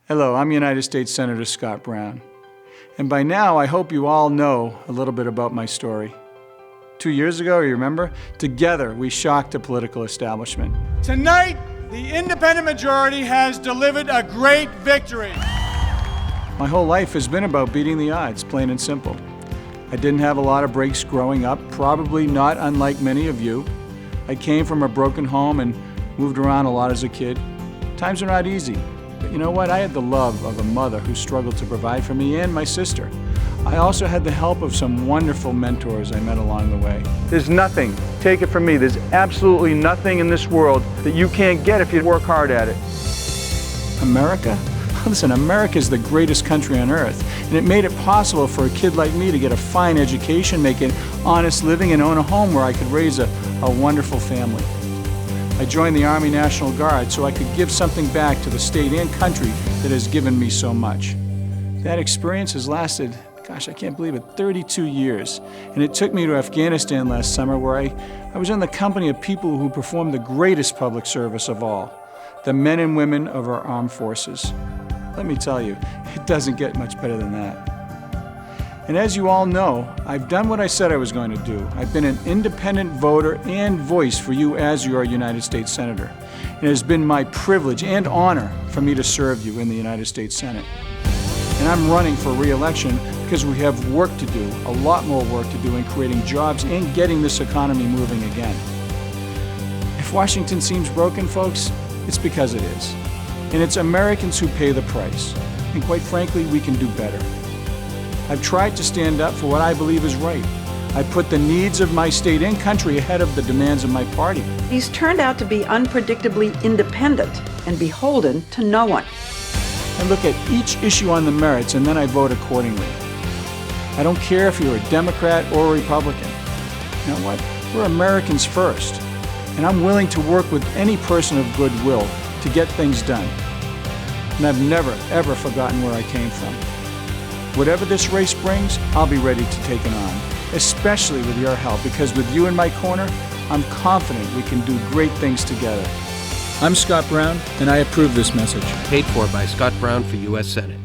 Hello, I'm United States Senator Scott Brown. And by now, I hope you all know a little bit about my story. 2 years ago, you remember? Together, we shocked the political establishment. Tonight, the independent majority has delivered a great victory. My whole life has been about beating the odds, plain and simple. I didn't have a lot of breaks growing up, probably not unlike many of you. I came from a broken home and moved around a lot as a kid. Times are not easy. But you know what? I had the love of a mother who struggled to provide for me and my sister. I also had the help of some wonderful mentors I met along the way. There's nothing, take it from me, there's absolutely nothing in this world that you can't get if you work hard at it. America? Listen, America is the greatest country on earth, and it made it possible for a kid like me to get a fine education, make an honest living, and own a home where I could raise a wonderful family. I joined the Army National Guard so I could give something back to the state and country that has given me so much. That experience has lasted, gosh, I can't believe it, 32 years. And it took me to Afghanistan last summer where I was in the company of people who performed the greatest public service of all, the men and women of our armed forces. Let me tell you, it doesn't get much better than that. And as you all know, I've done what I said I was going to do. I've been an independent voter and voice for you as your United States Senator. And it has been my privilege and honor for me to serve you in the United States Senate. And I'm running for re-election because we have work to do, a lot more work to do in creating jobs and getting this economy moving again. If Washington seems broken, folks, it's because it is. And it's Americans who pay the price. And quite frankly, we can do better. I've tried to stand up for what I believe is right. I put the needs of my state and country ahead of the demands of my party. He's turned out to be unpredictably independent and beholden to no one. I look at each issue on the merits and then I vote accordingly. I don't care if you're a Democrat or a Republican. You know what? We're Americans first. And I'm willing to work with any person of goodwill to get things done. And I've never, ever forgotten where I came from. Whatever this race brings, I'll be ready to take it on, especially with your help, because with you in my corner, I'm confident we can do great things together. I'm Scott Brown, and I approve this message. Paid for by Scott Brown for U.S. Senate.